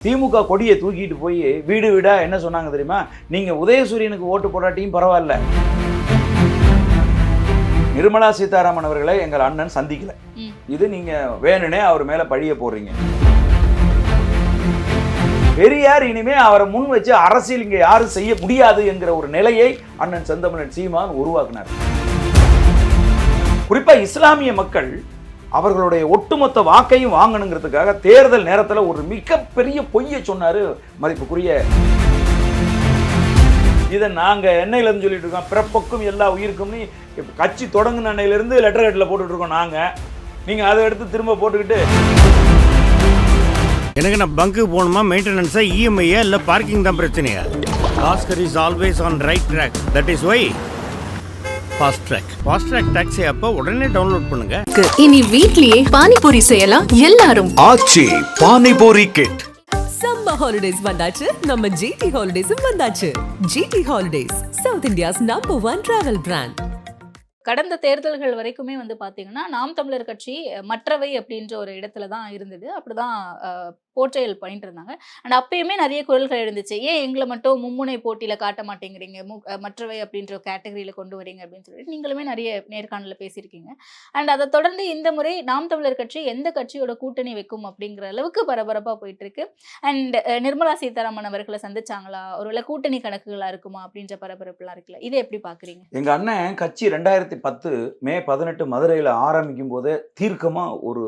திமுக கொடியை தூக்கிட்டு போய் வீடு வீடா என்ன சொன்னாங்க தெரியுமா? நீங்க உதயசூரியனுக்கு ஓட்டு போடாட்டியும் பரவாயில்ல. நிர்மலா சீதாராமன் அவர்களை எங்கள் அண்ணன் சந்திக்கல. இது நீங்க வேணுனே அவர் மேல பழிய போடுறீங்க. பெரியார் இனிமே அவரை முன் வச்சு அரசியல் இங்க யாரும் செய்ய முடியாது என்கிற ஒரு நிலையை அண்ணன் செந்தமிழன் சீமான் உருவாக்கினார். குறிப்பா இஸ்லாமிய மக்கள் அவர்களுடைய ஒட்டுமொத்த வாக்கையும் வாங்கணுங்கிறதுக்காக தேர்தல் நேரத்தில் ஒரு மிகப்பெரிய பொய்யை சொன்னாரு மதிப்புக்குரிய. இதை நாங்க எண்ணெயிலிருந்து சொல்லிட்டு இருக்கோம், பிறப்புக்கும் எல்லா உயிருக்கும்னு கட்சி தொடங்குன அன்னையிலிருந்து லெட்டர் ஹெட்ல போட்டுட்டு இருக்கோம் நாங்க. நீங்க அதை எடுத்து திரும்ப போட்டுக்கிட்டு எனக்கு நான் பங்கு போகணுமா, மெயின்டெனன்ஸா, இஎம்ஐயா இல்லை பார்க்கிங் தான் பிரச்சனையா? Oscar is always on right track. That is why fast track taxi அப்போ உடனே டவுன்லோட் பண்ணுங்க. இனி வீட்லயே பானிபூரி செய்யலாம் எல்லாரும். Aachi panipuri kit. Summer holidays வந்தாச்சு, நம்ம ஜிடி ஹாலிடேஸும் வந்தாச்சு. GT holidays, South India's number 1 travel brand. கடந்த தேர்தல்கள் வரைக்குமே வந்து பார்த்தீங்கன்னா நாம் தமிழர் கட்சி மற்றவை அப்படின்ற ஒரு இடத்துல தான் இருந்தது. அப்படிதான் போர்ட்ரேயல் பண்ணிட்டு இருந்தாங்க. அண்ட் அப்பயுமே நிறைய குரல்கள் எழுந்துச்சு, ஏன் எங்களை மட்டும் மும்முனை போட்டியில் காட்ட மாட்டேங்கிறீங்க, மற்றவை அப்படின்ற கேட்டகரியில் கொண்டு வரீங்க அப்படின்னு சொல்லிட்டு நீங்களுமே நிறைய நேர்காணலில் பேசியிருக்கீங்க. அண்ட் அதை தொடர்ந்து இந்த முறை நாம் தமிழர் கட்சி எந்த கட்சியோட கூட்டணி வைக்கும் அப்படிங்கிற அளவுக்கு பரபரப்பாக போயிட்டு இருக்கு. அண்ட் நிர்மலா சீதாராமன் அவர்களை சந்திச்சாங்களா, ஒருவேளை கூட்டணி கணக்குகளா இருக்குமா அப்படின்ற பரபரப்புலாம் இருக்குல்ல, இதை எப்படி பாக்குறீங்க? எங்க அண்ணன் கட்சி 2010 மே 18 மதுரையில் ஆரம்பிக்கும் போதே தீர்க்கமா ஒரு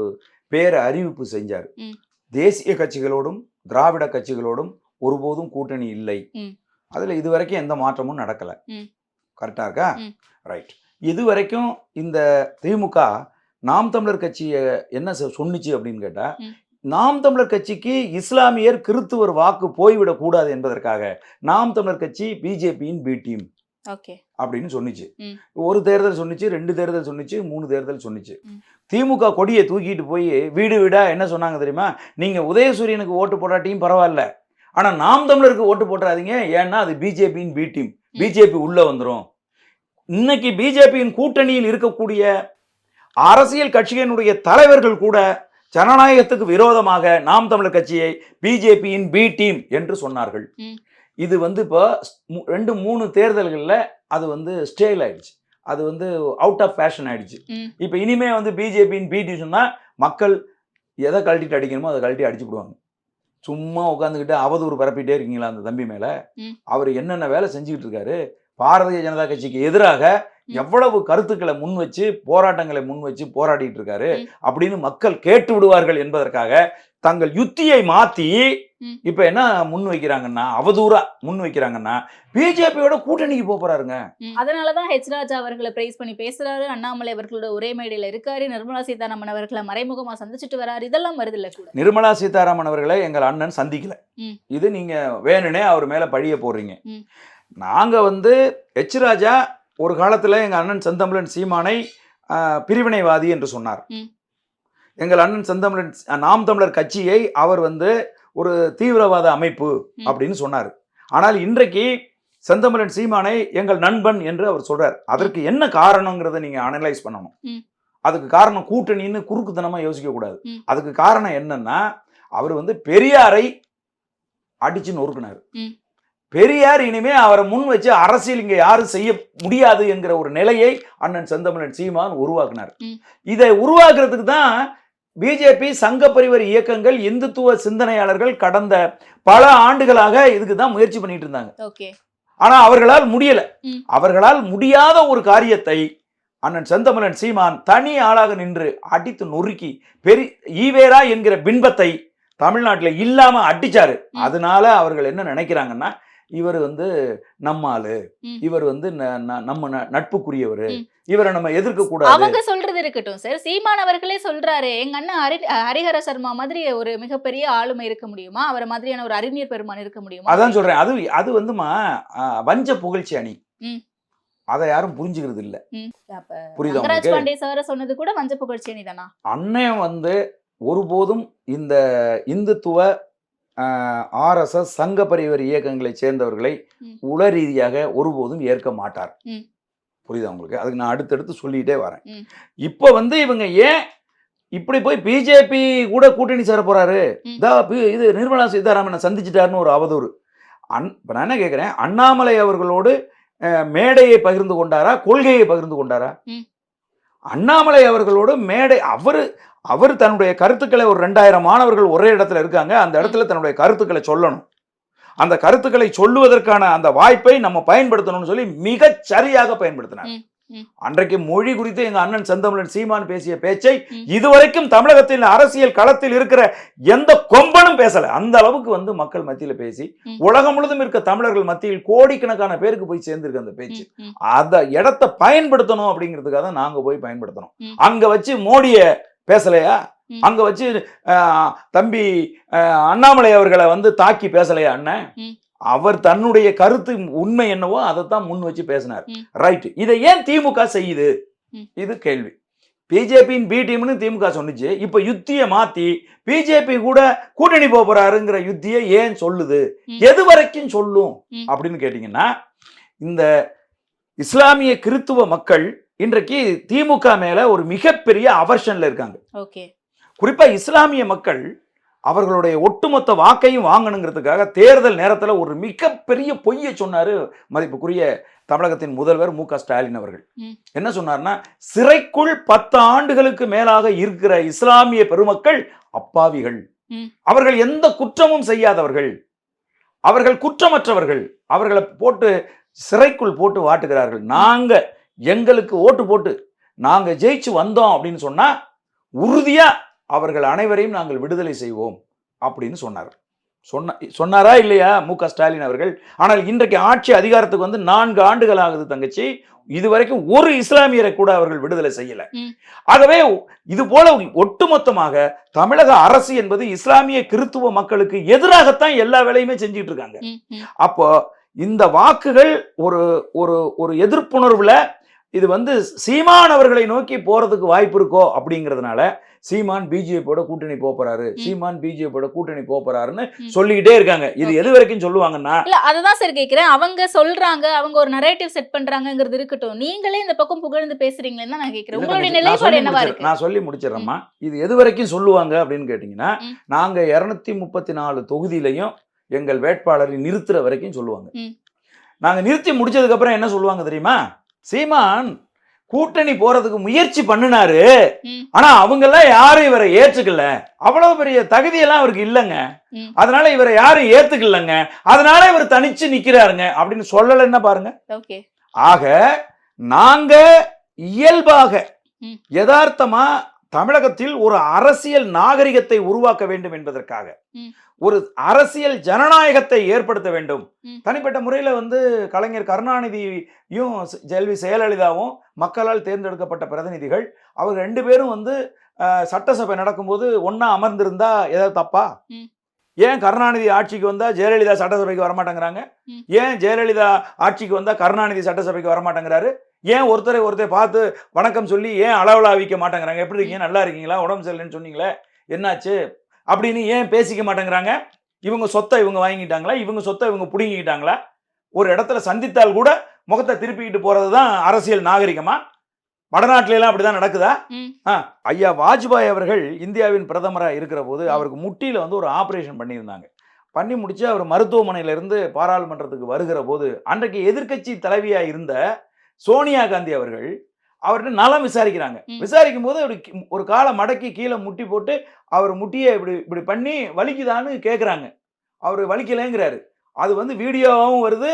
பேர அறிவிப்பு செஞ்சார். தேசிய கட்சிகளோடும் திராவிட கட்சிகளோடும் ஒருபோதும் கூட்டணி இல்லை. அதுல இதுவரைக்கும் எந்த மாற்றமும் நடக்கல. கரெக்டா இருக்கா? ரைட். இதுவரைக்கும் இந்த திமுக நாம் தமிழர் கட்சியை என்ன சொன்னிச்சு அப்படின்னு கேட்டா, நாம் தமிழர் கட்சிக்கு இஸ்லாமியர் கிறித்துவர் வாக்கு போய்விடக் கூடாது என்பதற்காக நாம் தமிழர் கட்சி பிஜேபியின் பி டீம் அப்படின்னு சொன்னிச்சு. ஒரு தேர்தல் சொன்னிச்சு, 2 தேர்தல் சொன்னிச்சு, 3 தேர்தல் சொன்னிச்சு. திமுக கொடியை தூக்கிட்டு போய் வீடு வீடா என்ன சொன்னாங்க தெரியுமா? நீங்க உதயசூரியனுக்கு ஓட்டு போடாட்டியும் பரவாயில்ல, ஆனா நாம் தமிழருக்கு ஓட்டு போட்டுறாதீங்க, ஏன்னா அது பிஜேபியின் பி டீம், பிஜேபி உள்ள வந்துடும். இன்னைக்கு பிஜேபியின் கூட்டணியில் இருக்கக்கூடிய அரசியல் கட்சியினுடைய தலைவர்கள் கூட ஜனநாயகத்துக்கு விரோதமாக நாம் தமிழர் கட்சியை பிஜேபியின் பி டீம் என்று சொன்னார்கள். இது வந்து இப்போ 2-3 தேர்தல்களில் அது வந்து ஸ்டேல் ஆயிடுச்சு, அது வந்து அவுட் ஆஃப் ஃபேஷன் ஆயிடுச்சு. இப்போ இனிமே வந்து பிஜேபியின் பிடி சொன்னா மக்கள் எதை கழட்டிட்டு அடிக்கணுமோ அதை கழட்டி அடிச்சு விடுவாங்க. சும்மா உட்காந்துக்கிட்டு அவதூறு பரப்பிட்டே இருக்கீங்களா அந்த தம்பி மேல? அவர் என்னென்ன வேலை செஞ்சுக்கிட்டு இருக்காரு, பாரதிய ஜனதா கட்சிக்கு எதிராக எவ்வளவு கருத்துக்களை முன் வச்சு போராட்டங்களை முன் வச்சு போராடிட்டு இருக்காரு அப்படின்னு மக்கள் கேட்டு விடுவார்கள் என்பதற்காக தங்கள் யுத்தியை மாத்தி இப்ப என்ன முன் வைக்கிறாங்கன்னா, அவதூறா முன் வைக்கிறாங்கன்னா பிஜேபியோட கூட்டணிக்கு போறாருங்க. அதனாலதான் ஹெச் ராஜா அவர்களை பிரைஸ் பண்ணி பேசுறாரு, அண்ணாமலை அவர்களோட ஒரே மேடையில இருக்காரு, நிர்மலா சீதாராமன் அவர்களை மறைமுகமா சந்திச்சுட்டு வராரு, இதெல்லாம் வருது இல்ல கூட. நிர்மலா சீதாராமன் அவர்களை எங்கள் அண்ணன் சந்திக்கல. இது நீங்க வேணுனே அவர் மேல பழிய போடுறீங்க. நாங்க வந்து ஹெச் ராஜா ஒரு காலத்துல எங்க அண்ணன் செந்தமிழன் சீமானை பிரிவினைவாதி என்று சொன்னார். எங்கள் அண்ணன் செந்தமிழன் நாம் தமிழர் கட்சியை அவர் வந்து ஒரு தீவிரவாத அமைப்பு அப்படின்னு சொன்னார். ஆனால் இன்றைக்கு செந்தமிழன் சீமானை எங்கள் நண்பன் என்று அவர் சொல்றார். அதற்கு என்ன காரணங்கிறத நீங்க அனலைஸ் பண்ணணும். அதுக்கு காரணம் கூட்டணின்னு குறுக்குத்தனமா யோசிக்க கூடாது. அதுக்கு காரணம் என்னன்னா, அவர் வந்து பெரியாரை அடிச்சு நொறுக்கினார். பெரியார் இனிமே அவரை முன் வச்சு அரசியல் இங்க யாரும் செய்ய முடியாது என்கிற ஒரு நிலையை அண்ணன் செந்தமிழன் சீமான் உருவாக்கினார். இதை உருவாக்குறதுக்கு தான் பிஜேபி சங்க பரிவார இயக்கங்கள் இந்துத்துவ சிந்தனையாளர்கள் கடந்த பல ஆண்டுகளாக இதுக்கு தான் முயற்சி பண்ணிட்டு இருந்தாங்க. ஆனா அவர்களால் முடியல. அவர்களால் முடியாத ஒரு காரியத்தை அண்ணன் செந்தமிழன் சீமான் தனி ஆளாக நின்று அடித்து நொறுக்கி ஈவேரா என்கிற பின்பத்தை தமிழ்நாட்டில் இல்லாம அடிச்சாரு. அதனால அவர்கள் என்ன நினைக்கிறாங்கன்னா, இவர் வந்து நம்மாளு, இவர் வந்து நம்ம நட்புக்குரியவர், இவரை நம்ம எதிர்க்க கூடாது. அவங்க சொல்றது இருக்கட்டும் சார், சீமான் அவர்களே சொல்றாரு, எங்க அண்ணன் ஹரிஹர சர்மா மாதிரி ஒரு மிகப்பெரிய ஆளுமை இருக்க முடியுமா, அவரை மாதிரியான ஒரு அறிஞர் பெருமான் இருக்க முடியுமா? அதான் சொல்றேன். அது வந்துமா வஞ்ச புகழ்ச்சி அணி, அதை யாரும் புரிஞ்சுக்கிறது இல்ல. புரியுதா? சொன்னது கூட வஞ்ச புகழ்ச்சி அணி தானா? அண்ணன் வந்து ஒருபோதும் இந்த இந்துத்துவ RSS சங்க பரிவார இயக்கங்களை சேர்ந்தவர்களை உள ரீதியாக ஒருபோதும் ஏற்க மாட்டார். புரியுதா உங்களுக்கு? அதுக்கு நான் அடுத்தடுத்து சொல்லிட்டே வரேன். இப்போ வந்து இவங்க ஏன் இப்படி போய் பிஜேபி கூட கூட்டணி சேர போறாரு, ம். இது நிர்மலா சீதாராமனை சந்திச்சிட்டாருன்னு ஒரு அவதூறு. இப்ப நான் என்ன கேட்கிறேன், அண்ணாமலை அவர்களோடு மேடையை பகிர்ந்து கொண்டாரா, கொள்கையை பகிர்ந்து கொண்டாரா? ம். அண்ணாமலை அவர்களோடு மேடை அவர் தன்னுடைய கருத்துக்களை, ஒரு 2000 மாணவர்கள் ஒரே இடத்துல இருக்காங்க, அந்த இடத்துல தன்னுடைய கருத்துக்களை சொல்லணும். அந்த கருத்துக்களை சொல்லுவதற்கான அந்த வாய்ப்பை நம்ம பயன்படுத்தணும்னு சொல்லி மிகச் சரியாக பயன்படுத்தினார். அன்றைக்கு மொழி குறித்து எங்க அண்ணன் செந்தமிழன் சீமான் பேசிய பேச்சை இதுவரைக்கும் தமிழகத்தில் அரசியல் களத்தில் இருக்கிற எந்த கொம்பனும் பேசல. அந்த அளவுக்கு மக்கள் மத்தியில பேசி உலகம் முழுதும் இருக்க தமிழர்கள் மத்தியில் கோடிக்கணக்கான பேருக்கு போய் சேர்ந்திருக்கு அந்த பேச்சு. அந்த இடத்தை பயன்படுத்தணும் அப்படிங்கிறதுக்காக தான் நாங்க போய் பயன்படுத்தணும். அங்க வச்சு மோடிய பேசலையா, அங்க வச்சு தம்பி அண்ணாமலை அவர்களை தாக்கி பேசலையா அண்ணன்? அவர் தன்னுடைய கருத்து உண்மை என்னவோ அதைத்தான் முன் வச்சு பேசினார். ரைட். இதை ஏன் திமுக செய்யுது? இது கேள்வி. பிஜேபியின் பி டீம்னு திமுக சொன்னிச்சு, இப்ப யுத்தியை மாத்தி பிஜேபி கூட கூட்டணி போறாருங்கிற யுத்தியை ஏன் சொல்லுது? எது வரைக்கும் சொல்லும் அப்படின்னு கேட்டீங்கன்னா, இந்த இஸ்லாமிய கிறித்துவ மக்கள் இன்றைக்கு திமுக மேல ஒரு மிகப்பெரிய அவர்ஷன்ல இருக்காங்க. குறிப்பா இஸ்லாமிய மக்கள் அவர்களுடைய ஒட்டுமொத்த வாக்கையும் வாங்கணுங்கிறதுக்காக தேர்தல் நேரத்தில் ஒரு மிகப்பெரிய பொய்யை சொன்னாரு மதிப்புக்குரிய தமிழகத்தின் முதல்வர் மு க ஸ்டாலின் அவர்கள். என்ன சொன்னார்னா, சிறைக்குள் 10 ஆண்டுகளுக்கு மேலாக இருக்கிற இஸ்லாமிய பெருமக்கள் அப்பாவிகள், அவர்கள் எந்த குற்றமும் செய்யாதவர்கள், அவர்கள் குற்றமற்றவர்கள், அவர்களை போட்டு சிறைக்குள் போட்டு வாட்டுகிறார்கள். நாங்க எங்களுக்கு ஓட்டு போட்டு நாங்க ஜெயிச்சு வந்தோம் அப்படின்னு சொன்னா உறுதியா அவர்கள் அனைவரையும் நாங்கள் விடுதலை செய்வோம் அப்படின்னு சொன்னாரா இல்லையா மு க ஸ்டாலின் அவர்கள்? ஆனால் இன்றைக்கு ஆட்சி அதிகாரத்துக்கு 4 ஆண்டுகள் ஆகுது தங்கச்சி, இதுவரைக்கும் ஒரு இஸ்லாமியரை கூட அவர்கள் விடுதலை செய்யல. ஆகவே இது போல ஒட்டுமொத்தமாக தமிழக அரசு என்பது இஸ்லாமிய கிறித்துவ மக்களுக்கு எதிராகத்தான் எல்லா வேலையுமே செஞ்சுட்டு இருக்காங்க. அப்போ இந்த வாக்குகள் ஒரு எதிர்ப்புணர்வுல இது சீமான் அவர்களை நோக்கி போறதுக்கு வாய்ப்பு இருக்கோ அப்படிங்கிறதுனால சீமான் பிஜேபியோட கூட்டணி போறாரு, சீமான் பிஜேபியோட கூட்டணி போறாருன்னு சொல்லிக்கிட்டே இருக்காங்க. இது எது வரைக்கும் சொல்லுவாங்கன்னா, இல்ல அததான் சார் கேக்குறேன். அவங்க சொல்றாங்க, அவங்க ஒரு நரேட்டிவ் செட் பண்றாங்கிறது இருக்கட்டும், நீங்களே இந்த பக்கம் புகழ்ந்து பேசுறீங்களேன்னு தான் நான் கேக்குறேன். உங்களுடைய நிலைப்பாடு என்னவா இருக்கு? நான் சொல்லி முடிச்சிடறேம்மா. இது எது வரைக்கும் சொல்லுவாங்க அப்படின்னு கேட்டீங்கன்னா, நாங்க 234 தொகுதியிலையும் எங்கள் வேட்பாளரை நிறுத்துற வரைக்கும் சொல்லுவாங்க. நாங்க நிறுத்தி முடிச்சதுக்கு அப்புறம் என்ன சொல்லுவாங்க தெரியுமா? சீமான் கூட்டணி போறதுக்கு முயற்சி பண்ணினாரு, ஆனா அவங்க எல்லாம் யாரும் இவரை ஏற்றுக்கல, அவ்வளவு பெரிய தகுதியெல்லாம் அவருக்கு இல்லைங்க, அதனால இவரை யாரும் ஏத்துக்கலங்க, அதனால இவர் தனிச்சு நிக்கிறாருங்க அப்படின்னு சொல்லலன்னா பாருங்க. ஆக நாங்க இயல்பாக யதார்த்தமா தமிழகத்தில் ஒரு அரசியல் நாகரிகத்தை உருவாக்க வேண்டும் என்பதற்காக, ஒரு அரசியல் ஜனநாயகத்தை ஏற்படுத்த வேண்டும். தனிப்பட்ட முறையில் கலைஞர் கருணாநிதியும் செல்வி ஜெயலலிதாவும் மக்களால் தேர்ந்தெடுக்கப்பட்ட பிரதிநிதிகள், அவர் 2 பேரும் சட்டசபை நடக்கும்போது ஒன்னா அமர்ந்திருந்தா ஏதாவது தப்பா? ஏன் கருணாநிதி ஆட்சிக்கு வந்தா ஜெயலலிதா சட்டசபைக்கு வரமாட்டேங்கிறாங்க? ஏன் ஜெயலலிதா ஆட்சிக்கு வந்தா கருணாநிதி சட்டசபைக்கு வரமாட்டேங்கிறாரு? ஏன் ஒருத்தரை பார்த்து வணக்கம் சொல்லி ஏன் அளவலாவிக்க மாட்டேங்கிறாங்க? எப்படி இருக்கீங்க, நல்லா இருக்கீங்களா, உடம்பு சரியில்லைன்னு சொன்னீங்களே என்னாச்சு அப்படின்னு ஏன் பேசிக்க மாட்டேங்கிறாங்க? இவங்க சொத்தை இவங்க வாங்கிட்டாங்களா, இவங்க சொத்தை இவங்க புடுங்கிக்கிட்டாங்களா? ஒரு இடத்துல சந்தித்தால் கூட முகத்தை திருப்பிக்கிட்டு போறதுதான் அரசியல் நாகரிகமா? வடநாட்டில எல்லாம் அப்படிதான் நடக்குதா? ஐயா வாஜ்பாய் அவர்கள் இந்தியாவின் பிரதமராக இருக்கிற போது அவருக்கு முட்டியில ஒரு ஆபரேஷன் பண்ணியிருந்தாங்க. பண்ணி முடிச்சு அவர் மருத்துவமனையில இருந்து பாராளுமன்றத்துக்கு வருகிற போது அன்றைக்கு எதிர்க்கட்சி தலைவியா இருந்த சோனியா காந்தி அவர்கள் அவர்கிட்ட நலம் விசாரிக்கிறாங்க. விசாரிக்கும் போது ஒரு காலை மடக்கி கீழே முட்டி போட்டு அவர் முட்டியை இப்படி பண்ணி வலிக்குதான்னு கேட்குறாங்க. அவர் வலிக்கலைங்கிறாரு. அது வீடியோவும் வருது.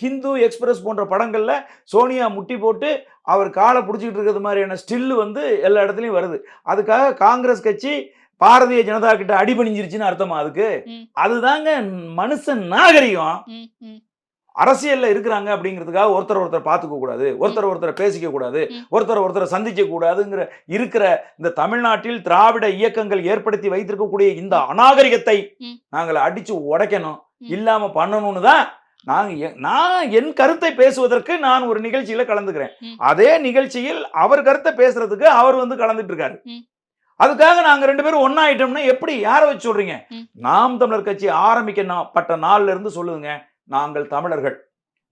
ஹிந்து எக்ஸ்பிரஸ் போன்ற படங்கள்ல சோனியா முட்டி போட்டு அவர் காலை பிடிச்சிக்கிட்டு இருக்கிறது மாதிரியான ஸ்டில்லு எல்லா இடத்துலையும் வருது. அதுக்காக காங்கிரஸ் கட்சி பாரதிய ஜனதா கிட்ட அடிபணிஞ்சிருச்சுன்னு அர்த்தமா? அதுக்கு அதுதாங்க மனுஷன் நாகரிகம். அரசியல்ல இருக்கிறாங்க அப்படிங்கிறதுக்காக ஒருத்தர் பார்த்துக்க கூடாது, ஒருத்தர் பேசிக்க கூடாது, ஒருத்தர் சந்திக்க கூடாதுங்கிற இருக்கிற இந்த தமிழ்நாட்டில் திராவிட இயக்கங்கள் ஏற்படுத்தி வைத்திருக்கக்கூடிய இந்த அநாகரிகத்தை நாங்கள் அடிச்சு உடைக்கணும், இல்லாம பண்ணணும்னு தான் நான் என் கருத்தை பேசுவதற்கு நான் ஒரு நிகழ்ச்சியில கலந்துக்கிறேன். அதே நிகழ்ச்சியில் அவர் கருத்தை பேசுறதுக்கு அவர் கலந்துட்டு இருக்காரு. அதுக்காக நாங்க 2 பேரும் ஒன்னா ஆயிட்டோம்னா எப்படி? யாரை வச்சு சொல்றீங்க? நாம் தமிழர் கட்சி ஆரம்பிக்கப்பட்ட நாள்ல இருந்து சொல்லுங்க, நாங்கள் தமிழர்கள்,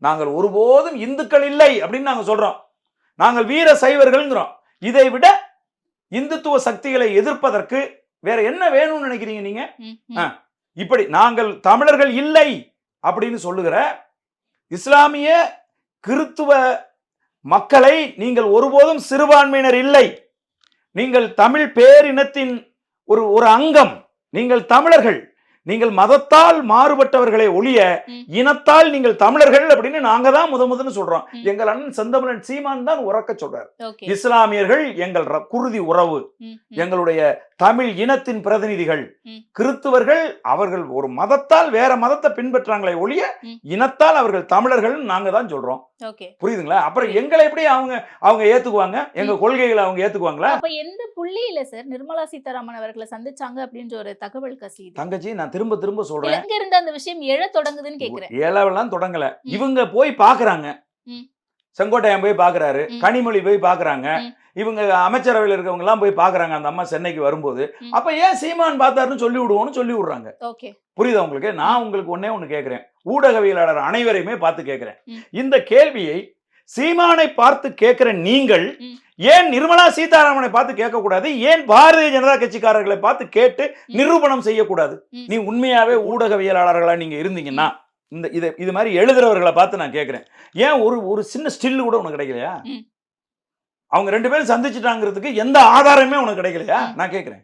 நாங்கள் ஒருபோதும் இந்துக்கள் இல்லை அப்படின்னு நாங்க சொல்றோம். நாங்கள் வீர சைவர்கள்ங்கிறோம். இதை விட இந்துத்துவ சக்திகளை எதிர்ப்பதற்கு வேற என்ன வேணும்னு நினைக்கிறீங்க நீங்க? ம், ஆ, ம். இப்படி நாங்கள் தமிழர்கள் இல்லை அப்படின்னு சொல்லுகிற இஸ்லாமிய கிறித்துவ மக்களை நீங்கள் ஒருபோதும் சிறுபான்மையினர் இல்லை, நீங்கள் தமிழ் பேரினத்தின் ஒரு அங்கம், நீங்கள் தமிழர்கள், நீங்கள் மதத்தால் மாறுபட்டவர்களை ஒழிய ம். இனத்தால் நீங்கள் தமிழர்கள் அப்படின்னு நாங்க தான் முதன்னு சொல்றோம். ம். எங்கள் அண்ணன் செந்தமிழன் சீமான் தான் உறக்க சொல்றார். ஓகே. இஸ்லாமியர்கள் எங்கள் குருதி உறவு, ம், ம். எங்களுடைய தமிழ் இனத்தின் பிரதிநிதிகள். ம். கிறித்துவர்கள் அவர்கள் ஒரு மதத்தால் வேற மதத்தை பின்பற்றாங்களே ஒழிய ம். இனத்தால் அவர்கள் தமிழர்கள் நாங்க தான் சொல்றோம். ஓகே. புரியுதுங்களா? அப்புறம் எங்களை எப்படி அவங்க ஏத்துக்குவாங்க? எங்க கொள்கைகளை அவங்க ஏத்துக்குவாங்களா? அப்ப எந்த புள்ளியில சார் நிர்மலா சீதாராமன் அவர்களை சந்திச்சாங்க அப்படின்ற ஒரு தகவல் கசியுது? தங்கச்சி, நான் திரும்ப சொல்றேன், எங்க இருந்து அந்த விஷயம் எழ தொடங்குதுன்னு கேக்குறேன். ஏழவெல்லாம் தொடங்கல. ம். இவங்க போய் பாக்குறாங்க, ம். செங்கோட்டையன் போய் பாக்குறாரு, ம். கனிமொழி போய் பாக்குறாங்க, ம். இவங்க அமைச்சரவையில் இருக்கவங்க எல்லாம் போய் பாக்குறாங்க அந்த அம்மா சென்னைக்கு வரும்போது. ம். அப்ப ஏன் சீமான் பார்த்தாருன்னு சொல்லி விடுவோம்னு சொல்லி விடுறாங்க. ஓகே. புரியுதா உங்களுக்கு? நான் உங்களுக்கு ஒண்ணு கேட்கிறேன், ஊடகவியலாளர் அனைவரையுமே பார்த்து கேட்கிறேன். ம். இந்த கேள்வியை சீமானை பார்த்து கேட்கிற நீங்கள் ம். ஏன் நிர்மலா சீதாராமனை பார்த்து கேட்க கூடாது? ஏன் பாரதிய ஜனதா கட்சிக்காரர்களை பார்த்து கேட்டு நிரூபணம் செய்யக்கூடாது? ம். நீ உண்மையாவே ஊடகவியலாளர்களா நீங்க இருந்தீங்கன்னா இது மாதிரி எழுதுறவர்களை பார்த்து நான் கேட்கிறேன், ஏன் ஒரு சின்ன ஸ்டில் கூட உனக்கு கிடைக்கலையா? ம். அவங்க 2 பேரும் சந்திச்சுட்டாங்கிறதுக்கு எந்த ஆதாரமே உனக்கு கிடைக்கலையா? ம். நான் கேட்கிறேன்.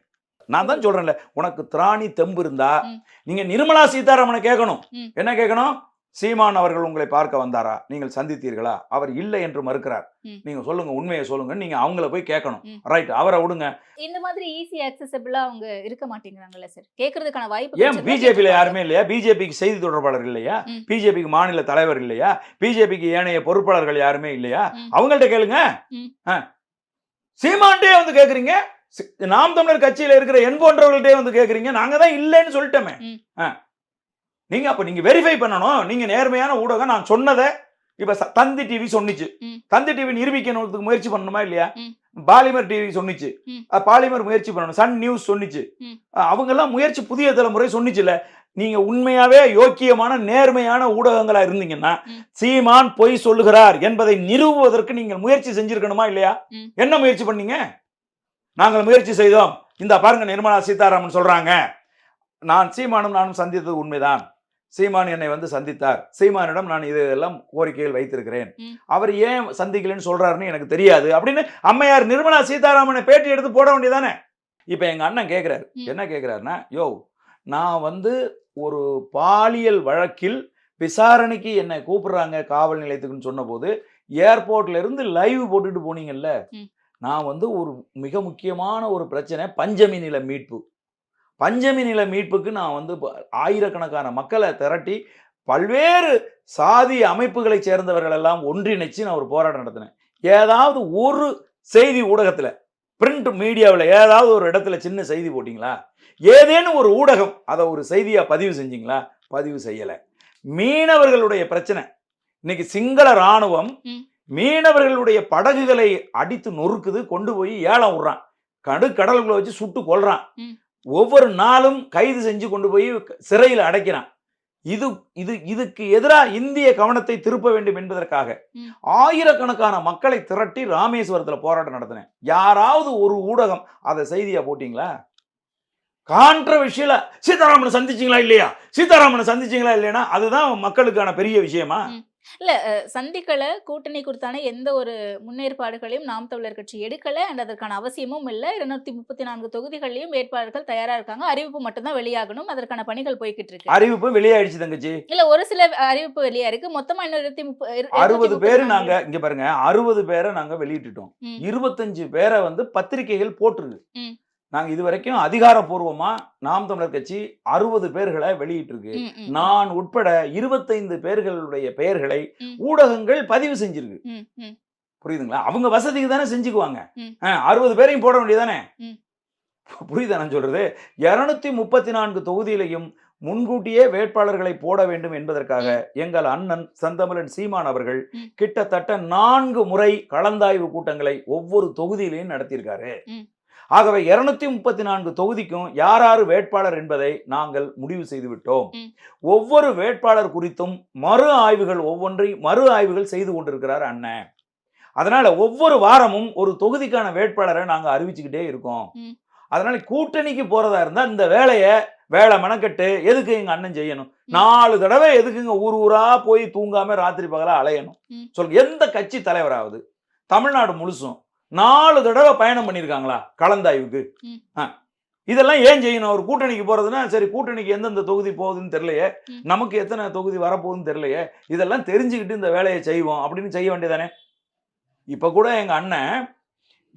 நான் தான் சொல்றேன்ல, உனக்கு திராணி தெம்பு இருந்தா ம். நீங்க நிர்மலா சீதாராமனை கேட்கணும். ம். என்ன கேட்கணும்? சீமான் அவர்கள் உங்களை பார்க்க வந்தாரா? நீங்கள் சந்தித்தீர்களா? அவர் இல்லை என்று மறுக்கிறார். ம். நீங்க சொல்லுங்க, உண்மையை சொல்லுங்க. நீங்க அவங்கள போய் கேட்கணும். ம். ரைட், அவரை விடுங்க. இந்த மாதிரி ஈஸி ஆக்சசபிளா அவங்க இருக்க மாட்டேங்கிறாங்கல்ல சார்? கேக்குறதுக்கான வாய்ப்பு ஏன் கிடைச்சதுன்னா பிஜேபியில கேட்டுப்பாங்க. யாருமே இல்லையா? பிஜேபிக்கு செய்தி தொடர்பாளர் இல்லையா? ம். பிஜேபிக்கு மாநில தலைவர் இல்லையா? பிஜேபிக்கு ஏனைய பொறுப்பாளர்கள் யாருமே இல்லையா? ம். அவங்கள்ட்ட கேளுங்க. ம். சீமான்டே வந்து கேக்குறீங்க, நாம் தமிழர் கட்சியில இருக்கிற என் போன்றவர்கள்ட்டே வந்து கேக்குறீங்க. நாங்க தான் இல்லைன்னு சொல்லிட்டோமே. ம். நீங்க வெரிஃபை பண்ணணும். நீங்க நேர்மையான ஊடகம். நான் சொன்னதை இப்ப தந்தி டிவி சொன்னிச்சு, ம். தந்தி டிவி நிரூபிக்கணும்னு முயற்சி பண்ணணுமா இல்லையா? ம். பாலிமர் டிவி சொன்னிச்சு, ம். பாலிமர் முயற்சி பண்ணணும். சன் நியூஸ் சொன்னிச்சு, ம். அவங்க எல்லாம் முயற்சி, புதிய தலைமுறை சொன்னிச்சுல. நீங்க உண்மையாவே யோக்கியமான நேர்மையான ஊடகங்களா இருந்தீங்கன்னா ம். சீமான் பொய் சொல்லுகிறார் என்பதை நிறுவுவதற்கு நீங்கள் முயற்சி செஞ்சிருக்கணுமா இல்லையா? ம். என்ன முயற்சி பண்ணீங்க? நாங்கள் முயற்சி செய்தோம். இந்த பாருங்க, நிர்மலா சீதாராமன் சொல்றாங்க, நான் சீமானும் நானும் சந்தித்தது உண்மைதான், சீமான் என்னை வந்து சந்தித்தார், சீமானிடம் நான் இதெல்லாம் கோரிக்கைகள் வைத்திருக்கிறேன், ம். அவர் ஏன் சந்திக்கலன்னு சொல்றாருன்னு எனக்கு தெரியாது அப்படின்னு அம்மையார் நிர்மலா சீதாராமனை பேட்டி எடுத்து போட வேண்டியதானே? இப்ப எங்க அண்ணன் கேட்கிறாரு, ம். என்ன கேட்கிறாருன்னா, யோ, நான் வந்து ஒரு பாலியல் வழக்கில் விசாரணைக்கு என்னை கூப்பிடுறாங்க காவல் நிலையத்துக்குன்னு சொன்ன போது ஏர்போர்ட்ல இருந்து லைவ் போட்டுட்டு போனீங்கல்ல, ம். நான் வந்து ஒரு மிக முக்கியமான ஒரு பிரச்சனை, பஞ்சமி நில மீட்பு. பஞ்சமி நில மீட்புக்கு நான் வந்து ஆயிரக்கணக்கான மக்களை திரட்டி பல்வேறு சாதி அமைப்புகளை சேர்ந்தவர்கள் எல்லாம் ஒன்றிணைச்சு நான் ஒரு போராட்டம் நடத்தினேன். ஏதாவது ஒரு செய்தி ஊடகத்தில், பிரிண்ட் மீடியாவில் ஏதாவது ஒரு இடத்துல சின்ன செய்தி போட்டிங்களா? ஏதேனும் ஒரு ஊடகம் அதை ஒரு செய்தியாக பதிவு செஞ்சீங்களா? பதிவு செய்யலை. மீனவர்களுடைய பிரச்சனை, இன்னைக்கு சிங்கள இராணுவம் ம். மீனவர்களுடைய படகுகளை அடித்து நொறுக்குது, கொண்டு போய் ஏலம் விடுறான், கடலுக்குள்ள வச்சு சுட்டு கொல்றான், ம். ஒவ்வொரு நாளும் கைது செஞ்சு கொண்டு போய் சிறையில் அடைக்கிறான். இதுக்கு எதிராக இந்திய கவனத்தை திருப்ப வேண்டும் என்பதற்காக ம். ஆயிரக்கணக்கான மக்களை திரட்டி ராமேஸ்வரத்தில் போராட்டம் நடத்தினேன். யாராவது ஒரு ஊடகம் அதை செய்தியா போட்டீங்களா? கான்ட்ரவர்ஷியலா சீதாராமனை சந்திச்சீங்களா இல்லையா, சீதாராமனை சந்திச்சீங்களா இல்லையா, அதுதான் மக்களுக்கான பெரிய விஷயமா? இல்ல சந்திக்கல, கூட்டணி குறித்தான எந்த ஒரு முன்னேற்பாடுகளையும் நாம் தமிழர் கட்சி எடுக்கல. அண்ட் அதற்கான அவசியமும் இல்லை. 234 தொகுதிகளிலும் வேட்பாளர்கள் தயாரா இருக்காங்க. அறிவிப்பு மட்டும்தான் வெளியாகணும். அதற்கான பணிகள் போய்கிட்டு இருக்கு. அறிவிப்பு வெளியாயிடுச்சு தங்கச்சி. இல்ல, ஒரு சில அறிவிப்பு வெளியா இருக்கு. மொத்தமா இன்னும் 60 பேரு நாங்க இங்க பாருங்க, 60 பேரை நாங்க வெளியிட்டுட்டோம். ம். 25 பேரை வந்து பத்திரிகைகள் போட்டுருக்கு. ம். நாங்க இது வரைக்கும் அதிகாரப்பூர்வமா நாம் தமிழர் கட்சி 60 பேர்களை வெளியிட்டிருக்கு. ம், ம், நான் உட்பட 25 பேர்களுடைய பெயர்களை ம். ஊடகங்கள் பதிவு செஞ்சிருக்கு. ம், ம், புரியுதுங்களா? அவங்க வசதிக்கு தானே செஞ்சுக்குவாங்க. ம். 60 பேரையும் போட வேண்டியதானே? ம். புரியுதா நான் சொல்றது? 234 தொகுதியிலையும் முன்கூட்டியே வேட்பாளர்களை போட வேண்டும் என்பதற்காக எங்கள் அண்ணன் செந்தமிழன் சீமான் அவர்கள் ம். கிட்டத்தட்ட 4 முறை கலந்தாய்வு கூட்டங்களை ஒவ்வொரு தொகுதியிலையும் நடத்தியிருக்காரு. ம். ஆகவே 234 தொகுதிக்கும் யார் வேட்பாளர் என்பதை நாங்கள் முடிவு செய்து விட்டோம். ம். ஒவ்வொரு வேட்பாளர் குறித்தும் மறு ஆய்வுகள் செய்து கொண்டிருக்கிறார் அண்ணன். அதனால ஒவ்வொரு வாரமும் ஒரு தொகுதிக்கான வேட்பாளரை நாங்க அறிவிச்சுக்கிட்டே இருக்கோம். அதனால கூட்டணிக்கு போறதா இருந்தா இந்த வேலை மெனக்கெட்டு எதுக்கு எங்க அண்ணன் செய்யணும்? 4 தடவை எதுக்குங்க ஊர் ஊரா போய் தூங்காம ராத்திரி பகலா அலையணும்? சொல்லுங்க, எந்த கட்சி தலைவராவது தமிழ்நாடு முழுசும் 4 தடவை பயணம் பண்ணியிருக்காங்களா கலந்தாய்வுக்கு? இதெல்லாம் ஏன் செய்யணும்? ஒரு கூட்டணிக்கு போறதுன்னா சரி, கூட்டணிக்கு எந்தெந்த தொகுதி போகுதுன்னு தெரியலையே, நமக்கு எத்தனை தொகுதி வரப்போகுதுன்னு தெரியலையே, இதெல்லாம் தெரிஞ்சுக்கிட்டு இந்த வேலையை செய்வோம் அப்படின்னு செய்ய வேண்டியதானே? இப்ப கூட எங்க அண்ணன்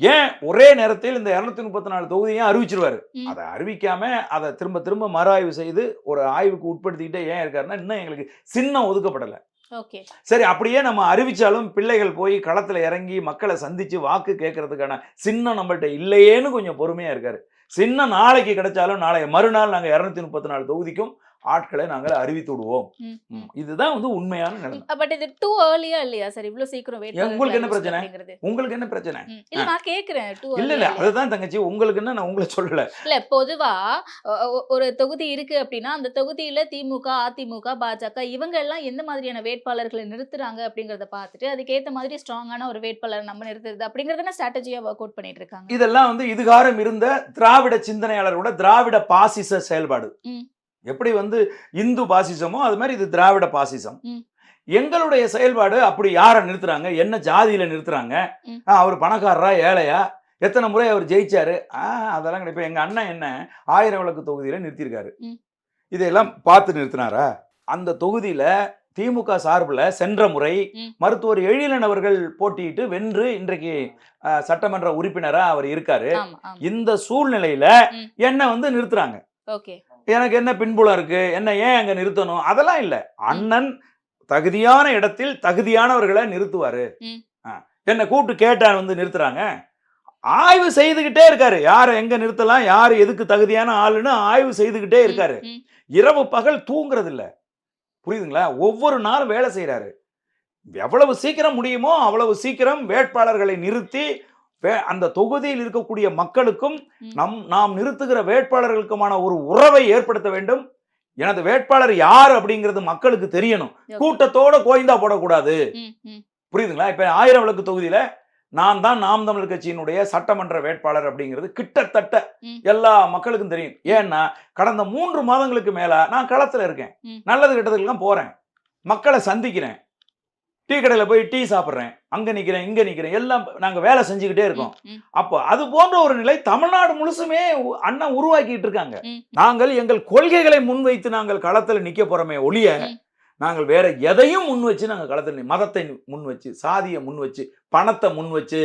ஏன் ஒரே நேரத்தில் இந்த 234 தொகுதியும் அறிவிச்சிருவாரு. அதை அறிவிக்காம அதை திரும்ப திரும்ப மறு ஆய்வு செய்து ஒரு ஆய்வுக்கு உட்படுத்திக்கிட்டே ஏன் இருக்காருன்னா, இன்னும் எங்களுக்கு சின்னம் ஒதுக்கப்படலை. சரி, அப்படியே நம்ம அறிவிச்சாலும் பிள்ளைகள் போய் களத்துல இறங்கி மக்களை சந்திச்சு வாக்கு கேட்கறதுக்கான சின்னம் நம்மள்ட்ட இல்லையேன்னு கொஞ்சம் பொறுமையா இருக்காரு. சின்னம் நாளைக்கு கிடைச்சாலும் நாளைய மறுநாள் நாங்க 234 தொகுதிக்கும் ஆட்களை நாங்கள் அறிவித்து விடுவோம். இதுதான் வந்து உண்மையான நிலைமை. பட் இது டூ ஏர்லியா இல்லையா சார்? இவ்வளவு சீக்கிரம் உங்களுக்கு என்ன பிரச்சனை? உங்களுக்கு என்ன பிரச்சனை? இல்ல நான் கேக்குறேன். இல்ல அதுதான் தங்கச்சி, உங்களுக்கு என்ன, நான் உங்களை சொல்லல. இல்ல பொதுவா ஒரு தொகுதி இருக்கு அப்படின்னா அந்த தொகுதியில திமுக, அதிமுக, பாஜக இவங்க எல்லாம் எந்த மாதிரியான வேட்பாளர்களை நிறுத்துறாங்க அப்படிங்கறத பார்த்துட்டு அதுக்கேற்ற மாதிரி ஸ்ட்ராங்கான ஒரு வேட்பாளர் நம்ம நிறுத்துறது அப்படிங்கறத ஸ்ட்ராட்டஜியா ஒர்க் அவுட் பண்ணிட்டு இருக்காங்க. இதெல்லாம் வந்து இதுகாரம் இருந்த திராவிட சிந்தனையாளரோட திராவிட பாசிச செயல்பாடு. எப்படி வந்து இந்து பாசிசமோ அது மாதிரி இது திராவிட பாசிசம். எங்களுடைய செயல்பாடு அப்படி யாரை நிறுத்துறாங்க, என்ன ஜாதியில நிறுத்துறாங்க, அவர் பணக்காரரா ஏழையா, எத்தனை முறை அவர் ஜெயிச்சாரு, அதெல்லாம் கிடையாது. இப்ப எங்க அண்ணன் என்ன 1000 விளக்கு தொகுதியில நிறுத்தியிருக்காரு. இதையெல்லாம் பார்த்து நிறுத்தினாரா? அந்த தொகுதியில திமுக சார்பில் சென்ற முறை மருத்துவர் எழிலன் அவர்கள் போட்டியிட்டு வென்று இன்றைக்கு சட்டமன்ற உறுப்பினரா அவர் இருக்காரு. இந்த சூழ்நிலையில என்ன வந்து நிறுத்துறாங்க. எனக்கு என்ன பின்புலம் இருக்கு, என்ன ஏன் அங்க நிறுத்தணும், அதெல்லாம் இல்ல. அண்ணன் தகுதியான இடத்தில் தகுதியானவர்களை நிறுத்துவாரு. என்ன கூப்பிட்டு கேட்டா வந்து நிறுத்துறாங்க. ஆய்வு செய்துகிட்டே இருக்காரு, யாரை எங்க நிறுத்தலாம், யாரு எதுக்கு தகுதியான ஆளுன்னு ஆய்வு செய்துகிட்டே இருக்காரு. இரவு பகல் தூங்குறது இல்ல, புரியுதுங்களா? ஒவ்வொரு நாளும் வேலை செய்யறாரு. எவ்வளவு சீக்கிரம் முடியுமோ அவ்வளவு சீக்கிரம் வேட்பாளர்களை நிறுத்தி அந்த தொகுதியில் இருக்கக்கூடிய மக்களுக்கும் நாம் நிறுத்துகிற வேட்பாளர்களுக்குமான ஒரு உறவை ஏற்படுத்த வேண்டும். எனது வேட்பாளர் யார் அப்படிங்கிறது மக்களுக்கு தெரியணும். கூட்டத்தோட கோயிந்தா போடக்கூடாது, புரியுதுங்களா? இப்ப 1000 விளக்கு தொகுதியில நான் தான் நாம் தமிழர் கட்சியினுடைய சட்டமன்ற வேட்பாளர் அப்படிங்கிறது கிட்டத்தட்ட எல்லா மக்களுக்கும் தெரியும். ஏன்னா கடந்த 3 மாதங்களுக்கு மேல நான் களத்துல இருக்கேன், நல்லது கெட்டதுக்கெல்லாம் போறேன், மக்களை சந்திக்கிறேன், டீ கடையில போய் டீ சாப்பிட்றேன், அங்க நிக்கிறேன் இங்க நிக்கிறேன், எல்லாம் நாங்க வேலை செஞ்சுக்கிட்டே இருக்கோம். அப்போ அது போன்ற ஒரு நிலை தமிழ்நாடு முழுசுமே அண்ணன் உருவாக்கிட்டு இருக்காங்க. நாங்கள் எங்கள் கொள்கைகளை முன்வைத்து நாங்கள் களத்துல நிக்க போறோமே ஒழிய நாங்கள் வேற எதையும் முன் வச்சு நாங்கள் களத்துல மதத்தை முன் வச்சு, சாதியை முன் வச்சு, பணத்தை முன் வச்சு,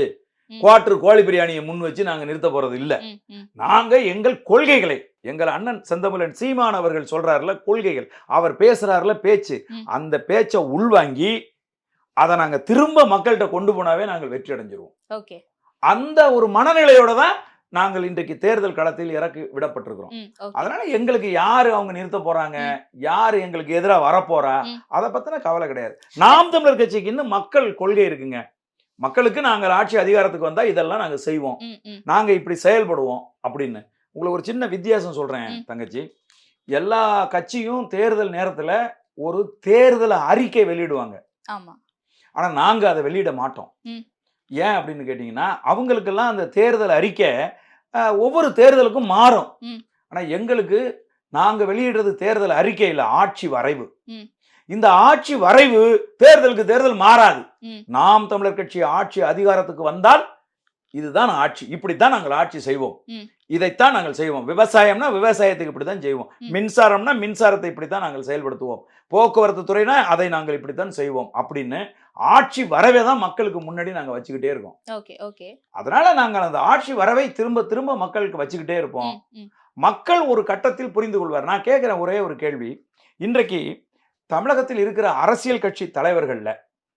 குவாட்டர் கோழி பிரியாணியை முன் வச்சு நாங்க நிறுத்த போறது இல்ல. நாங்க எங்கள் கொள்கைகளை, எங்கள் அண்ணன் செந்தமிழன் சீமான் அவர்கள் சொல்றாருல கொள்கைகள், அவர் பேசுறாருல பேச்சு, அந்த பேச்சை உள்வாங்கி அதை நாங்க திரும்ப மக்கள்கிட்ட கொண்டு போனாவே நாங்கள் வெற்றி அடைஞ்சிருவோம். அந்த ஒரு மனநிலையோட தான் நாங்கள் இன்றைக்கு தேர்தல் களத்தில் இறக்கி விடப்பட்டிருக்கிறோம். அதனால எங்களுக்கு யாரு அவங்க நிறுத்த போறாங்க, யாரு எங்களுக்கு எதிராக வரப்போறா, அதை பத்தின கவலை கிடையாது. நாம் தமிழர் கட்சிக்கு இன்னும் மக்கள் கொள்கை இருக்குங்க. மக்களுக்கு நாங்கள் ஆட்சி அதிகாரத்துக்கு வந்தா இதெல்லாம் நாங்க செய்வோம், நாங்க இப்படி செயல்படுவோம் அப்படின்னு. உங்களுக்கு ஒரு சின்ன வித்தியாசம் சொல்றேன் தங்கச்சி. எல்லா கட்சியும் தேர்தல் நேரத்துல ஒரு தேர்தல் அறிக்கை வெளியிடுவாங்க. ஆனா நாங்க அதை வெளியிட மாட்டோம். ஏன் அப்படின்னு கேட்டீங்கன்னா, அவங்களுக்கெல்லாம் அந்த தேர்தல் அறிக்கை ஒவ்வொரு தேர்தலுக்கும் மாறும். ஆனா எங்களுக்கு நாங்க வெளியிடுறது தேர்தல் அறிக்கையில ஆட்சி வரைவு. இந்த ஆட்சி வரைவு தேர்தலுக்கு தேர்தல் மாறாது. நாம் தமிழர் கட்சி ஆட்சி அதிகாரத்துக்கு வந்தால் இதுதான் ஆட்சி, இப்படித்தான் நாங்கள் ஆட்சி செய்வோம், இதைத்தான் நாங்கள் செய்வோம். விவசாயம்னா விவசாயத்துக்கு இப்படித்தான் செய்வோம், மின்சாரம்னா மின்சாரத்தை இப்படித்தான் நாங்கள் செயல்படுத்துவோம், போக்குவரத்து துறைனா அதை நாங்கள் இப்படித்தான் செய்வோம் அப்படின்னு ஆட்சி வரவே தான் மக்களுக்கு முன்னாடி நாங்க வச்சுக்கிட்டே இருக்கோம். அதனால நாங்கள் அந்த ஆட்சி வரவை திரும்ப திரும்ப மக்களுக்கு வச்சுக்கிட்டே இருப்போம். மக்கள் ஒரு கட்டத்தில் புரிந்து கொள்வார். நான் கேட்கிறேன் ஒரே ஒரு கேள்வி. இன்றைக்கு தமிழகத்தில் இருக்கிற அரசியல் கட்சி தலைவர்கள்ல,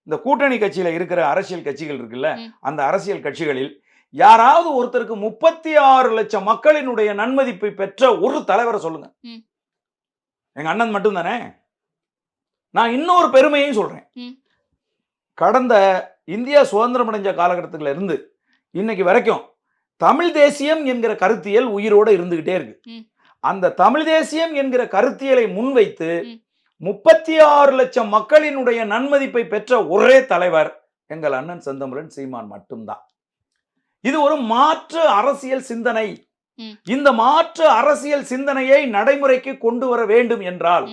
இந்த கூட்டணி கட்சியில இருக்கிற அரசியல் கட்சிகள் இருக்குல்ல, அந்த அரசியல் கட்சிகளில் யாராவது ஒருத்தருக்கு 36 லட்சம் மக்களினுடைய நன்மதிப்பை பெற்ற ஒரு தலைவரை சொல்லுங்க. எங்க அண்ணன் மட்டும் தானே. நான் இன்னொரு பெருமையும் சொல்றேன். கடந்த இந்தியா சுதந்திரம் அடைஞ்ச காலகட்டத்துல இருந்து இன்னைக்கு வரைக்கும் தமிழ் தேசியம் என்கிற கருத்தியல் உயிரோட இருந்துகிட்டே இருக்கு. அந்த தமிழ் தேசியம் என்கிற கருத்தியலை முன்வைத்து 36 லட்சம் மக்களினுடைய நன்மதிப்பை பெற்ற ஒரே தலைவர் எங்கள் அண்ணன் செந்தமிழன் சீமான் மட்டும்தான். இது ஒரு மாற்று அரசியல் சிந்தனை. இந்த மாற்று அரசியல் சிந்தனையை நடைமுறைக்கு கொண்டு வர வேண்டும் என்றால்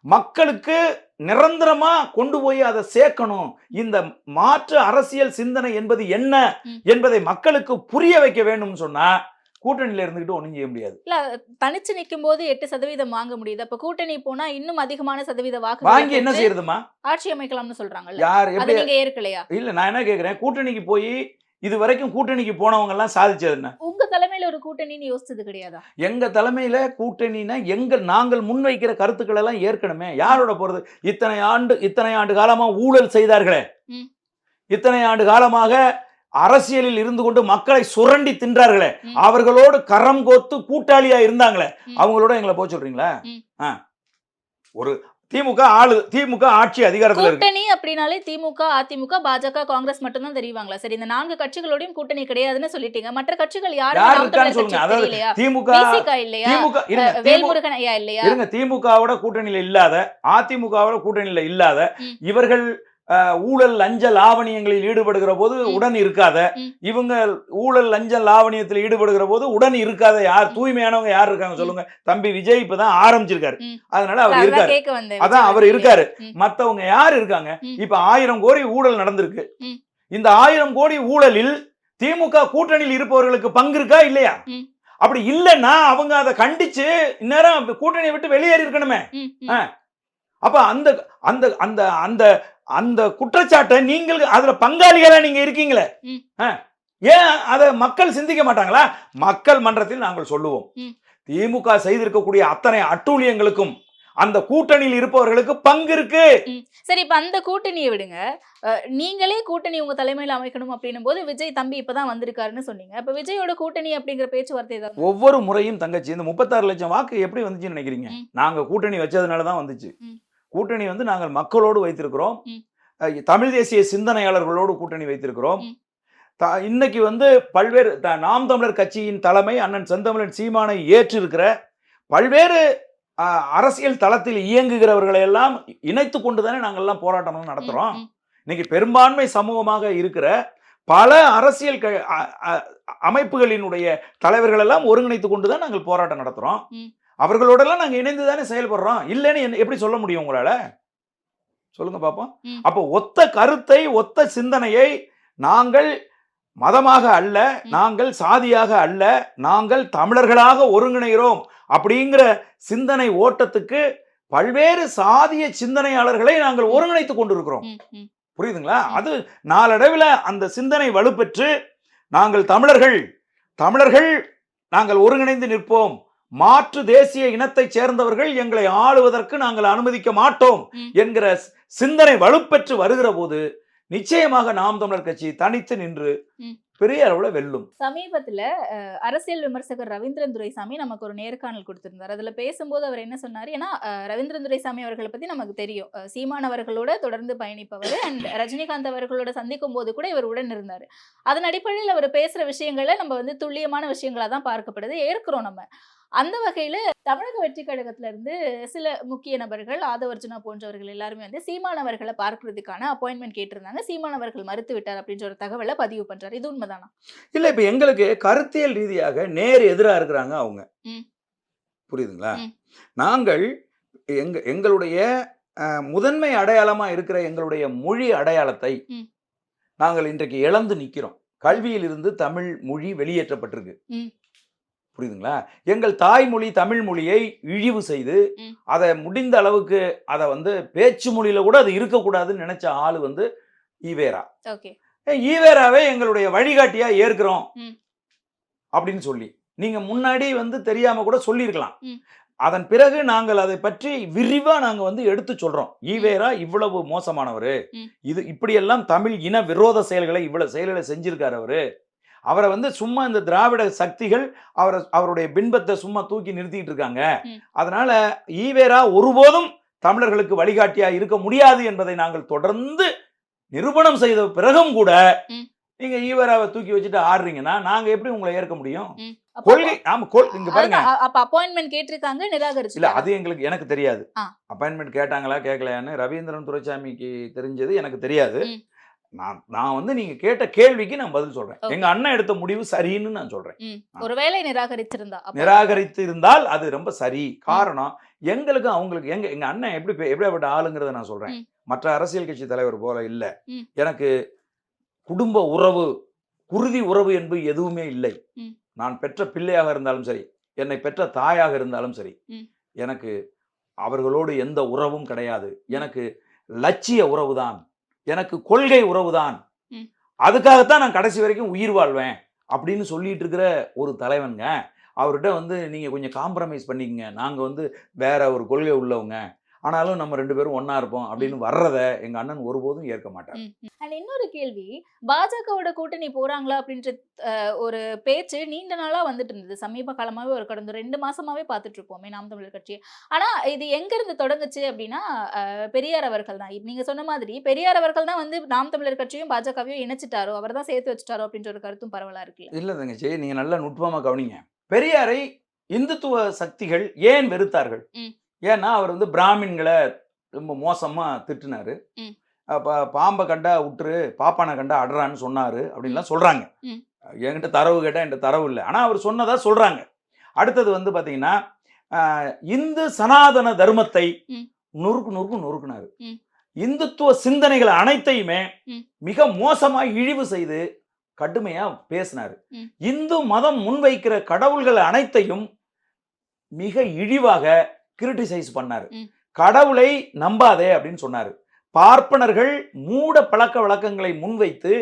மக்களுக்கு நிரந்தரமா கொண்டு போய் அதை சேர்க்கணும். இந்த மாற்று அரசியல் சிந்தனை என்பது என்ன என்பதை மக்களுக்கு புரிய வைக்க வேண்டும் சொன்னா கூட்டணியில இருந்துகிட்டு ஒண்ணும் செய்ய முடியாது. இல்ல தனிச்சு நிக்கும் போது 8% வாங்க முடியுது. அப்ப கூட்டணி போனா இன்னும் அதிகமான சதவீத வாக்கு வாங்கி என்ன செய்யறதுமா? ஆட்சி அமைக்கலாம்னு சொல்றாங்கல்ல. யார் அது எப்படி? நீங்க ஏற்கலையா? இல்ல நான் என்ன கேக்குறேன், கூட்டணிக்கு போய் இது வரைக்கும் கூட்டணிக்கு போனவங்க எல்லாம் சாதிச்சது என்ன? உங்க தலைமையில ஒரு கூட்டணின்னு யோசிச்சது கிடையாதா? எங்க தலைமையில கூட்டணினா நாங்கள் முன்வைக்கிற கருத்துக்கள் எல்லாம் ஏற்கனவே யாரோட போறது? இத்தனை ஆண்டு காலமா ஊழல் செய்தார்களே, இத்தனை ஆண்டு காலமாக அரசியலில் இருந்து கொண்டு மக்களை சுரண்டி தின்றார்களே, அவர்களோடு கரம் கோத்து கூட்டாளியா இருந்தாங்களே, அவங்களோட எங்களை போக சொல்றீங்களா? ஒரு திமுக ஆட்சி அதிகாரத்துல இருக்கு. கூட்டணி அப்படினாலே திமுக, அதிமுக, பாஜக, காங்கிரஸ் மட்டும் தான் தெரிவாங்களா? சரி, இந்த 4 கட்சிகளோடையும் கூட்டணி கிடையாதுன்னு சொல்லிட்டீங்க. மற்ற கட்சிகள் யார் இருக்கான்னு சொல்லுங்க. அதாவது திமுக இல்லையா? வேல்முருகன் ஐயா இல்லையா? இருங்க, திமுகவோட கூட்டணியில இல்லாத, அதிமுகவோட கூட்டணியில இல்லாத இவர்கள் ஊழல் லஞ்ச லாவணியங்களில் ஈடுபடுகிற போது உடன் இருக்காத, இவங்க ஊழல் லஞ்ச லாவணியத்தில் ஈடுபடுகிற போது உடன் இருக்காத யார் தூய்மையானவங்க யார் இருக்காங்க சொல்லுங்க? தம்பி விஜய் இப்பதான் ஆரம்பிச்சிருக்காரு, அதனால அவர் இருக்காரு. அதான் அவர் இருக்காரு. மத்தவங்க யார் இருக்காங்க? இப்ப 1000 கோடி ஊழல் நடந்திருக்கு. இந்த 1000 கோடி ஊழலில் திமுக கூட்டணியில் இருப்பவர்களுக்கு பங்கு இருக்கா இல்லையா? அப்படி இல்லைன்னா அவங்க அதை கண்டிச்சு இந்நேரம் கூட்டணியை விட்டு வெளியேறி இருக்கணுமே. அப்ப அந்த அந்த அந்த அந்த அந்த குற்றச்சாட்டை நீங்கள் அதுல பங்காளிகளா நீங்க இருக்கீங்களே, ஏன் அதை மக்கள் சிந்திக்க மாட்டாங்களா? மக்கள் மன்றத்தில் நாங்கள் சொல்லுவோம், திமுக செய்திருக்கக்கூடிய அத்தனை அட்டூழியங்களுக்கும் அந்த கூட்டணியில் இருப்பவர்களுக்கு பங்கு இருக்கு. சரி, இப்ப அந்த கூட்டணியை விடுங்க, நீங்களே கூட்டணி உங்க தலைமையில அமைக்கணும் அப்படின்னும் போது விஜய் தம்பி இப்பதான் வந்திருக்காருன்னு சொன்னீங்க. அப்ப விஜயோட கூட்டணி அப்படிங்கிற பேச்சுவார்த்தை தான். ஒவ்வொரு முறையும் தங்கச்சி இந்த 36 லட்சம் வாக்கு எப்படி வந்துச்சுன்னு நினைக்கிறீங்க? நாங்க கூட்டணி வச்சதுனாலதான் வந்துச்சு. கூட்டணி நாங்கள் மக்களோடு வைத்திருக்கிறோம், தமிழ் தேசிய சிந்தனையாளர்களோடு கூட்டணி வைத்திருக்கிறோம். இன்னைக்கு பல்வேறு நாம் தமிழர் கட்சியின் தலைமை அண்ணன் செந்தமிழன் சீமானை ஏற்றிருக்கிற பல்வேறு அரசியல் தளத்தில் இயங்குகிறவர்களை எல்லாம் இணைத்து கொண்டுதானே நாங்கள் எல்லாம் போராட்டம் நடத்துறோம். இன்னைக்கு பெரும்பான்மை சமூகமாக இருக்கிற பல அரசியல் அமைப்புகளினுடைய தலைவர்கள் எல்லாம் ஒருங்கிணைத்து கொண்டுதான் நாங்கள் போராட்டம் நடத்துறோம். அவர்களோடெல்லாம் நாங்க இணைந்துதானே செயல்படுறோம். இல்லைன்னு எப்படி சொல்ல முடியும் உங்களால? சொல்லுங்க பாப்போம். அப்போ ஒத்த கருத்தை, ஒத்த சிந்தனையை நாங்கள் மதமாக அல்ல, நாங்கள் சாதியாக அல்ல, நாங்கள் தமிழர்களாக ஒருங்கிணைகிறோம் அப்படிங்கிற சிந்தனை ஓட்டத்துக்கு பல்வேறு சாதிய சிந்தனையாளர்களை நாங்கள் ஒருங்கிணைத்து கொண்டிருக்கிறோம். புரியுதுங்களா? அது நாளடைவில் அந்த சிந்தனை வலுப்பெற்று நாங்கள் தமிழர்கள் நாங்கள் ஒருங்கிணைந்து நிற்போம், மாற்று தேசிய இனத்தை சேர்ந்தவர்கள் எங்களை ஆளுவதற்கு நாங்கள் அனுமதிக்க மாட்டோம் என்கிற சிந்தனை வலுப்பெற்று வருகிற போது நிச்சயமாக நாம் தமிழர் கட்சி தனித்து நின்று பெரிய அளவுல வெல்லும். சமீபத்துல அரசியல் விமர்சகர் ரவீந்திரன் துரைசாமி நமக்கு ஒரு நேர்காணல் கொடுத்திருந்தார். அதுல பேசும்போது அவர் என்ன சொன்னாரு, ஏன்னா ரவீந்திரன் துரைசாமி அவர்களை பத்தி நமக்கு தெரியும், சீமான் அவர்களோட தொடர்ந்து பயணிப்பவர், அண்ட் ரஜினிகாந்த் அவர்களோட சந்திக்கும் போது கூட இவர் உடன் இருந்தாரு. அதன் அடிப்படையில் அவர் பேசுற விஷயங்களை நம்ம துல்லியமான விஷயங்களா தான் பார்க்கப்படுது, ஏற்கிறோம் நம்ம. அந்த வகையில தமிழக வெற்றி கழகத்துல இருந்து சில முக்கிய நபர்கள், ஆதவர்ஜுனா போன்றவர்கள் எல்லாருமே சீமான் அவர்களை பார்க்கறதுக்கான அப்பாயின்மெண்ட் கேட்டிருந்தாங்க. சீமான் அவர்கள் மறுத்து விட்டார் அப்படின்ற ஒரு தகவலை பதிவு பண்றாரு. இது உண்மைதானா? இல்ல, இப்ப எங்களுக்கு கருத்தியல் ரீதியாக நேர் எதிராக இருக்கிறாங்க அவங்க. புரியுதுங்களா? நாங்கள் எங்களுடைய முதன்மை அடையாளமா இருக்கிற எங்களுடைய மொழி அடையாளத்தை நாங்கள் இன்றைக்கு இழந்து நிற்கிறோம். கல்வியில் இருந்து தமிழ் மொழி வெளியேற்றப்பட்டிருக்கு. புரியுதுங்களா? எங்கள் தாய்மொழி தமிழ் மொழியை இழிவு செய்து அதை முடிந்த அளவுக்கு அதை பேச்சு மொழியில கூட அது இருக்கக்கூடாதுன்னு நினைச்ச ஆளு ஈவேரா. ஈவேராவை எங்களுடைய வழிகாட்டியா ஏற்கிறோம் அப்படின்னு சொல்லி நீங்க முன்னாடி தெரியாம கூட சொல்லியிருக்கலாம். அதன் பிறகு நாங்கள் அதை பற்றி விரிவா நாங்க எடுத்து சொல்றோம். ஈவேரா இவ்வளவு மோசமானவரு, இது இப்படியெல்லாம் தமிழ் இன விரோத செயல்களை இவ்வளவு செயல்களை செஞ்சிருக்காரு அவரு. அவரை சும்மா இந்த திராவிட சக்திகள் அவருடைய பின்பத்தை சும்மா தூக்கி நிறுத்திட்டு இருக்காங்க. அதனால ஈவேரா ஒருபோதும் தமிழர்களுக்கு வழிகாட்டியா இருக்க முடியாது என்பதை நாங்கள் தொடர்ந்து நிரூபணம் செய்த பிறகும் கூட நீங்க ஈவேராவை தூக்கி வச்சுட்டு ஆடுறீங்கன்னா நாங்க எப்படி உங்களை ஏற்க முடியும்? கொள்கை இங்க பாருங்க, அப்ப அப்பாயின்மெண்ட் கேட்டிருக்காங்க, நிராகரிச்சு. இல்ல, அது எனக்கு தெரியாது. அப்பாயின்மெண்ட் கேட்டாங்களா கேட்கலையான்னு ரவீந்திரன் துரைசாமிக்கு தெரிஞ்சது எனக்கு தெரியாது. நான் வந்து நீங்க கேட்ட கேள்விக்கு நான் பதில் சொல்றேன். Okay. எங்க அண்ணன் எடுத்த முடிவு சரின்னு நான் சொல்றேன். ஒருவேளை நிராகரிச்சிருந்தா நிராகரித்து இருந்தால் அது ரொம்ப சரி. காரணம் எங்களுக்கு அவங்களுக்கு எங்க அண்ணன் எப்படிப்பட்ட ஆளுங்கிறத நான் சொல்றேன். மற்ற அரசியல் கட்சி தலைவர் போல இல்ல. எனக்கு குடும்ப உறவு, குருதி உறவு என்பது எதுவுமே இல்லை. நான் பெற்ற பிள்ளையாக இருந்தாலும் சரி, என்னை பெற்ற தாயாக இருந்தாலும் சரி, எனக்கு அவர்களோடு எந்த உறவும் கிடையாது. எனக்கு லட்சிய உறவுதான், எனக்கு கொள்கை உறவுதான். அதுக்காகத்தான் நான் கடைசி வரைக்கும் உயிர் வாழ்வேன் அப்படின்னு சொல்லிட்டு இருக்கிற ஒரு தலைவனுங்க. அவர்கிட்ட வந்து நீங்க கொஞ்சம் காம்ப்ரமைஸ் பண்ணிக்கங்க, நாங்க வந்து வேற ஒரு கொள்கை உள்ளவங்க, ஆனாலும் நம்ம 2 பேரும் ஒண்ணா இருப்போம் அப்படின்னு வர்றத எங்க அண்ணன் ஒருபோதும் ஏற்க மாட்டார். அண்ட் இன்னொரு கேள்வி, பாஜகவோட கூட்டணி போறாங்களா அப்படின்ற ஒரு பேச்சு நீண்ட நாளா வந்துட்டு இருந்தது. சமீப காலமாவே ஒரு கடந்த 2 மாசமாவே பார்த்துட்டு இருப்போமே நாம் தமிழர் கட்சி. ஆனா இது எங்க இருந்து தொடங்குச்சு அப்படின்னா பெரியார் அவர்கள் தான். நீங்க சொன்ன மாதிரி பெரியார் அவர்கள் தான் வந்து நாம் தமிழர் கட்சியும் பாஜகவையும் இணைச்சிட்டாரோ, அவர் தான் சேர்த்து வச்சுட்டாரோ அப்படின்ற ஒரு கருத்தும் பரவலா இருக்குல்ல. இல்ல தங்கச்சி, நீங்க நல்லா நுட்பமா கவனிங்க. பெரியாரை இந்துத்துவ சக்திகள் ஏன் வெறுத்தார்கள்? ஏன்னா அவர் வந்து பிராமின்களை ரொம்ப மோசமா திட்டினாரு. பாம்பை கண்டா விட்டுரு, பாப்பானை கண்டா அடறான்னு சொன்னாரு அப்படின்லாம் சொல்றாங்க. என்கிட்ட தரவு கேட்டா என்கிட்ட தரவு இல்லை, ஆனா அவர் சொன்னதா சொல்றாங்க. அடுத்தது வந்து பாத்தீங்கன்னா இந்து சனாதன தர்மத்தை நொறுக்குனாரு. இந்துத்துவ சிந்தனைகள் அனைத்தையுமே மிக மோசமா இழிவு செய்து கடுமையா பேசினாரு. இந்து மதம் முன்வைக்கிற கடவுள்கள் அனைத்தையும் மிக இழிவாக கிரிட்டிசைஸ் பண்ணாரு. கடவுளை நம்பாதே அப்படின்னு சொன்னாரு. பார்ப்பனர்கள் மூட பழக்க வழக்கங்களை முன்வைத்து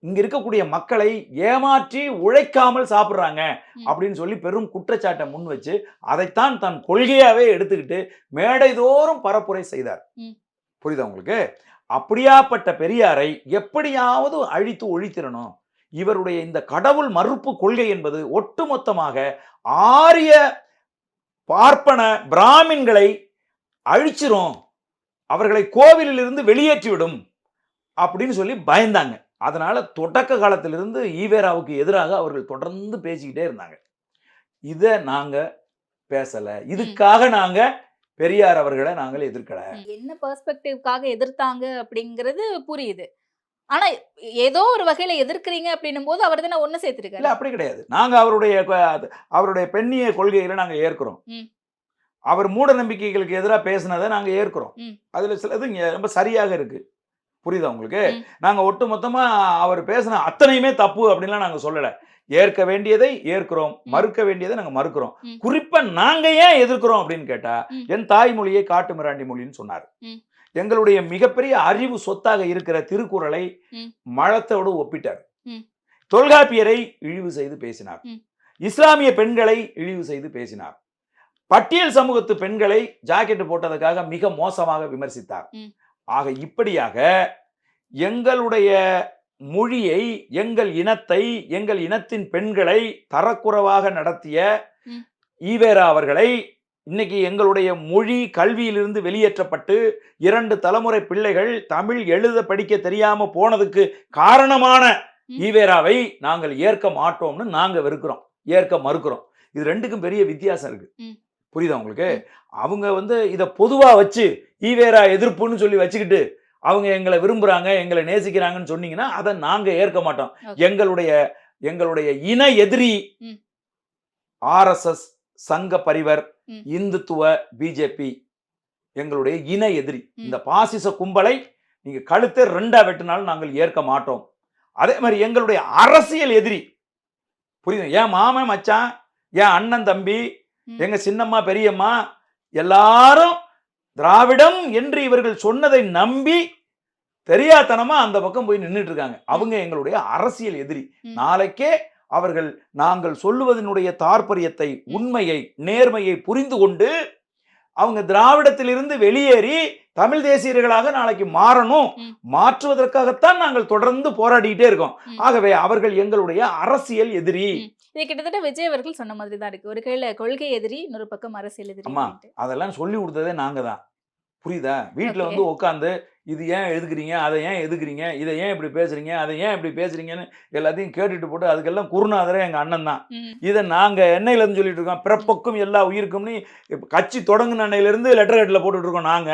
இங்க இருக்கக்கூடிய மக்களை ஏமாற்றி உழைக்காமல் சாப்பிடுறாங்க அப்படின்னு சொல்லி பெரும் குற்றச்சாட்டை முன் வச்சு அதைத்தான் தன் கொள்கையாவே எடுத்துக்கிட்டு மேடைதோறும் பரப்புரை செய்தார். புரியுதா உங்களுக்கு? அப்படியாப்பட்ட பெரியாரை எப்படியாவது அழித்து ஒழித்திரணும். இவருடைய இந்த கடவுள் மறுப்பு கொள்கை என்பது ஒட்டுமொத்தமாக ஆரிய பார்ப்பன பிராமின்களை அழிச்சிரும், அவர்களை கோவிலில் இருந்து வெளியேற்றிவிடும் அப்படின்னு சொல்லி பயந்தாங்க. அதனால தொடக்க காலத்திலிருந்து ஈவேராவுக்கு எதிராக அவர்கள் தொடர்ந்து பேசிக்கிட்டே இருந்தாங்க. இதை நாங்க பேசல, இதுக்காக நாங்க பெரியார் அவர்களை நாங்கள் எதிர்க்கல. என்ன பெர்ஸ்பெக்டிவ்காக எதிர்த்தாங்க அப்படிங்கிறது புரியுது. ஆனா ஏதோ ஒரு வகையில எதிர்க்கிறீங்க அப்படின்னும் போது அவர் தானே ஒண்ணு சேர்த்திருக்காரு. இல்ல, அப்படி கிடையாது. நாங்க அவருடைய பெண்ணிய கொள்கைகளை நாங்க ஏற்கிறோம். அவர் மூட நம்பிக்கைகளுக்கு எதிராக பேசினதை நாங்க ஏற்கிறோம். அதுல சிலது ரொம்ப சரியாக இருக்கு. புரியுதா உங்களுக்கு? நாங்க ஒட்டுமொத்தமா அவர் பேசின அத்தனையுமே தப்பு அப்படின்லாம் நாங்க சொல்லல. ஏற்க வேண்டியதை ஏற்கிறோம், மறுக்க வேண்டியதை நாங்க மறுக்கிறோம். குறிப்பா நாங்க ஏன் எதிர்க்கிறோம் அப்படின்னு கேட்டா, என் தாய்மொழியை காட்டு மிராண்டி மொழின்னு சொன்னார். எங்களுடைய மிகப்பெரிய அறிவு சொத்தாக இருக்கிற திருக்குறளை மழத்தோடு ஒப்பிட்டார். தொல்காப்பியரை இழிவு செய்து பேசினார். இஸ்லாமிய பெண்களை இழிவு செய்து பேசினார். பட்டியல் சமூகத்து பெண்களை ஜாக்கெட் போட்டதுக்காக மிக மோசமாக விமர்சித்தார். ஆக இப்படியாக எங்களுடைய மொழியை, எங்கள் இனத்தை, எங்கள் இனத்தின் பெண்களை தரக்குறைவாக நடத்திய ஈவேரா அவர்களை இன்னைக்கு எங்களுடைய மொழி கல்வியிலிருந்து வெளியேற்றப்பட்டு 2 தலைமுறை பிள்ளைகள் தமிழ் எழுத படிக்க தெரியாம போனதுக்கு காரணமான ஈவேராவை நாங்கள் ஏற்க மாட்டோம்னு நாங்க வெறுக்கிறோம், ஏற்க மறுக்கிறோம். இது ரெண்டுக்கும் பெரிய வித்தியாசம் இருக்கு. புரியுதா உங்களுக்கு? அவங்க வந்து இதை பொதுவா வச்சு ஈவேரா எதிர்ப்புன்னு சொல்லி வச்சுக்கிட்டு அவங்க எங்களை விரும்புறாங்க, எங்களை நேசிக்கிறாங்கன்னு சொன்னீங்கன்னா அதை நாங்க ஏற்க மாட்டோம். எங்களுடைய இன எதிரி RSS, சங்க பரிவர், இந்துத்துவ பிஜேபி எங்களுடைய இன எதிரி. இந்த பாசிச கும்பலை நீங்க கழுத்தை 2ஆ வெட்டினாலும் நாங்கள் ஏற்க மாட்டோம். அதே மாதிரி எங்களுடைய அரசியல் எதிரி, புரியுது? என் மாமன் மச்சான், என் அண்ணன் தம்பி, எங்க சின்னம்மா பெரியம்மா எல்லாரும் திராவிடம் என்று இவர்கள் சொன்னதை நம்பி தெரியாதனமா அந்த பக்கம் போய் நின்றுட்டு இருக்காங்க. அவங்க எங்களுடைய அரசியல் எதிரி. நாளைக்கே அவர்கள் நாங்கள் சொல்லுவதனுடைய தாற்பயத்தை, உண்மையை, நேர்மையை புரிந்து கொண்டு அவங்க திராவிடத்திலிருந்து வெளியேறி தமிழ் தேசியர்களாக நாளைக்கு மாறணும். மாற்றுவதற்காகத்தான் நாங்கள் தொடர்ந்து போராடிட்டே இருக்கோம். ஆகவே அவர்கள் எங்களுடைய அரசியல் எதிரி. இது கிட்டத்தட்ட விஜய் அவர்கள் சொன்ன மாதிரி தான் இருக்கு. ஒரு கையில கொள்கை எதிரி, இன்னொரு பக்கம் அரசியல் எதிரி. ஆமா, அதெல்லாம் சொல்லி கொடுத்ததே நாங்க தான். புரியுதா? வீட்டுல வந்து உட்காந்து இது ஏன் எதுக்குறீங்க, அதை ஏன் எதுக்குறீங்க, இதை ஏன் இப்படி பேசுறீங்க, அதை ஏன் இப்படி பேசுறீங்கன்னு எல்லாத்தையும் கேட்டுட்டு போட்டு அதுக்கெல்லாம் குருநாதரே எங்க அண்ணன் தான். இதை நாங்க என்னையில இருந்து சொல்லிட்டு இருக்கோம், பிறப்புக்கும் எல்லா உயிருக்கும்னு கட்சி தொடங்குன அன்னையில இருந்து லெட்டர் ஹெட்ல போட்டுட்டு இருக்கோம் நாங்க.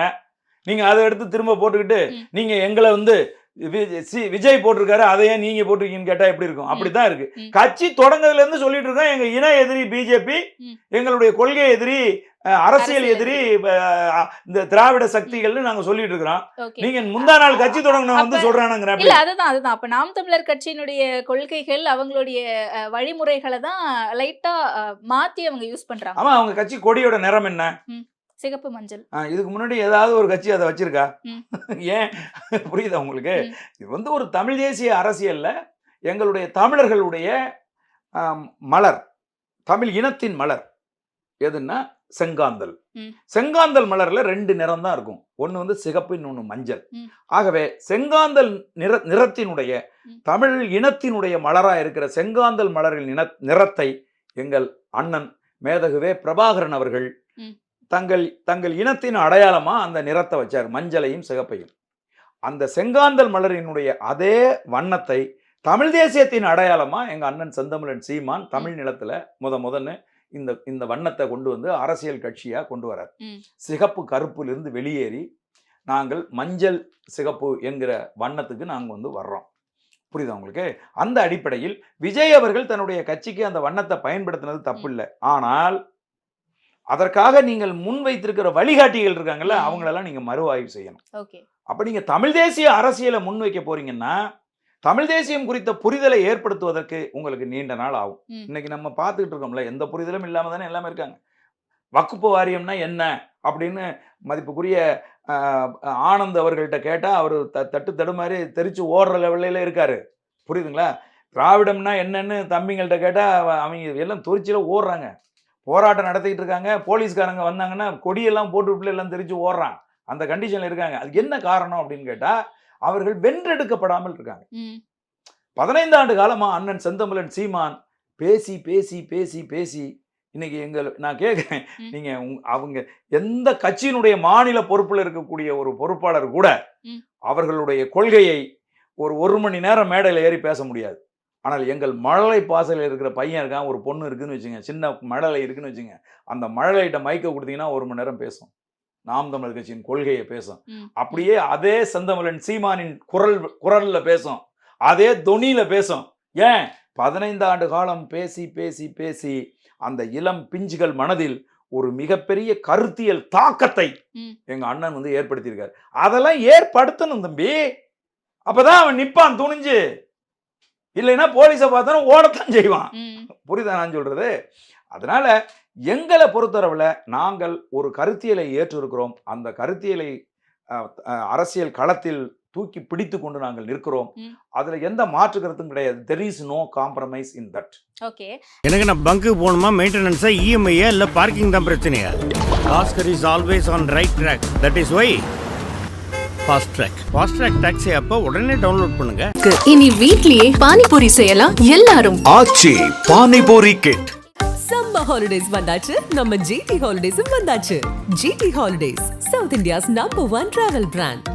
நீங்க அதை எடுத்து திரும்ப போட்டுக்கிட்டு நீங்க எங்களை வந்து விஜய் போட்டிருக்காரு, அதையே நீங்க போட்டிருக்கீங்கன்னு கேட்டா எப்படி இருக்கும்? அப்படித்தான் இருக்கு. ம். கட்சி தொடங்குறதுல இருந்து சொல்லிட்டு இருக்கோம், எங்க இன எதிரி பிஜேபி, ம். எங்களுடைய கொள்கை எதிரி, அரசியல் அரசியல் எதிரி இந்த திராவிட சக்திகள்னு நாங்க சொல்லிட்டு இருக்கிறோம். ஓகே. நீங்க முந்தா நாள் கட்சி தொடங்கின வந்து அப்ப- சொல்றானுங்கிற இல்ல அதுதான். அப்ப நாம் தமிழர் கட்சியினுடைய கொள்கைகள், அவங்களுடைய வழிமுறைகளை தான் லைட்டா மாத்தி அவங்க யூஸ் பண்றாங்க. ஆமா, அவங்க கட்சி கொடியோட நிறம் என்ன? சிகப்பு மஞ்சள். இதுக்கு முன்னாடி ஏதாவது ஒரு கட்சி அதை வச்சிருக்கா? ம். ஏன்? புரியுதா உங்களுக்கு? ம். இது வந்து ஒரு தமிழ் தேசிய அரசியல்ல எங்களுடைய தமிழர்களுடைய மலர், தமிழ் இனத்தின் மலர் எதுன்னா செங்காந்தல். ம். செங்காந்தல் மலர்ல 2 நிறம் தான் இருக்கும். ஒன்னு வந்து சிகப்பு, இன்னொன்னு மஞ்சள். ம். ஆகவே செங்காந்தல் நிறத்தினுடைய ம். தமிழ் இனத்தினுடைய மலரா இருக்கிற செங்காந்தல் மலரின் நிறத்தை எங்கள் அண்ணன் மேதகுவே பிரபாகரன் அவர்கள் ம். தங்கள் இனத்தின் அடையாளமா அந்த நிறத்தை வச்சார், மஞ்சளையும் சிகப்பையும். அந்த செங்காந்தல் மலரினுடைய அதே வண்ணத்தை தமிழ் தேசியத்தின் அடையாளமா எங்க அண்ணன் செந்தமிழன் சீமான் தமிழ் நிலத்துல முதன்னு இந்த வண்ணத்தை கொண்டு வந்து அரசியல் கட்சியா கொண்டு வரார். ம். சிகப்பு கருப்பிலிருந்து வெளியேறி நாங்கள் மஞ்சள் சிகப்பு என்கிற வண்ணத்துக்கு நாங்க வந்து வர்றோம். புரியுதா உங்களுக்கு? அந்த அடிப்படையில் விஜய் அவர்கள் தன்னுடைய கட்சிக்கு அந்த வண்ணத்தை பயன்படுத்தினது தப்பு இல்லை. ஆனால் அதற்காக நீங்கள் முன் வைத்திருக்கிற வழிகாட்டிகள் இருக்காங்கல்ல, அவங்களெல்லாம் நீங்க மறு ஆய்வு செய்யணும். ஓகே. அப்ப நீங்க தமிழ் தேசிய அரசியலை முன்வைக்க போறீங்கன்னா தமிழ் தேசியம் குறித்த புரிதலை ஏற்படுத்துவதற்கு உங்களுக்கு நீண்ட நாள் ஆகும். ம். இன்னைக்கு நம்ம பார்த்துக்கிட்டு இருக்கோம்ல, எந்த புரிதலும் இல்லாம தானே எல்லாமே இருக்காங்க. வக்குப்பு வாரியம்னா என்ன அப்படின்னு மதிப்புக்குரிய ஆனந்த் அவர்கள்ட்ட கேட்டா அவர் தட்டு தடுமாறி தெரிச்சு ஓடுற லெவலில் இருக்காரு. புரியுதுங்களா? திராவிடம்னா என்னன்னு தம்பிங்கள்ட்ட கேட்டா அவங்க எல்லாம் துரிச்சில ஓடுறாங்க. போராட்டம் நடத்திட்டு இருக்காங்க. போலீஸ்காரங்க வந்தாங்கன்னா கொடியெல்லாம் போட்டு எல்லாம் தெரிச்சு ஓடுறான். அந்த கண்டிஷன்ல இருக்காங்க. அதுக்கு என்ன காரணம் அப்படின்னு கேட்டா அவர்கள் வென்றெடுக்கப்படாமல் இருக்காங்க. 15 ஆண்டு காலமா அண்ணன் செந்தமிழன் சீமான் பேசி பேசி பேசி பேசி இன்னைக்கு நான் கேட்கிறேன், நீங்க அவங்க எந்த கட்சியினுடைய மாநில பொறுப்புல இருக்கக்கூடிய ஒரு பொறுப்பாளர் கூட அவர்களுடைய கொள்கையை ஒரு மணி நேரம் மேடையில் ஏறி பேச முடியாது. ஆனால் எங்கள் மழலை பாசையில் இருக்கிற பையன் இருக்கான், ஒரு பொண்ணு இருக்குன்னு வச்சுங்க, சின்ன மழலை இருக்குன்னு வச்சுங்க, அந்த மழலைகிட்ட மைக்க கொடுத்தீங்கன்னா 1 மணி நேரம் பேசும். நாம் தமிழர் கட்சியின் கொள்கையை பேசும். அப்படியே அதே செந்தமிழன் சீமானின் குரல்ல பேசும், அதே தொனியில பேசும். ஏன்? 15 ஆண்டு காலம் பேசி பேசி பேசி அந்த இளம் பிஞ்சுகள் மனதில் ஒரு மிகப்பெரிய கருத்தியல் தாக்கத்தை எங்க அண்ணன் வந்து ஏற்படுத்தியிருக்காரு. அதெல்லாம் ஏற்படுத்தணும் தம்பி. அப்பதான் அவன் நிப்பான் துணிஞ்சு. இல்லைன்னா போலீஸை பார்த்தாலும் ஓடத்தான் செய்வான். புரியுதா நான் சொல்றது? அதனால எங்களை பொறுத்தளவில் நாங்கள் ஒரு கருத்தியலை ஏற்றிருக்கிறோம். அந்த கருத்தியலை அரசியல் களத்தில் தூக்கி பிடித்து கொண்டு நாங்கள் நிற்கிறோம். அதுல எந்த மாற்று கருத்தும் கிடையாது. There is no compromise in that. Okay. எனக்கு நான் பங்கு போகணுமா, மெயின்டெனன்ஸா, இஎம்ஐயா இல்ல பார்க்கிங் தான் பிரச்சனையா? Oscar is always on right track. That is why fast track taxi அப்ப உடனே டவுன்லோட் பண்ணுங்க. இனி வீட்லயே பானிபூரி செய்யலாம் எல்லாரும். Aachi panipuri kit. Summer holidays வந்தாச்சு, நம்ம ஜிடி ஹாலிடேஸும் வந்தாச்சு. GT holidays, South India's number 1 travel brand.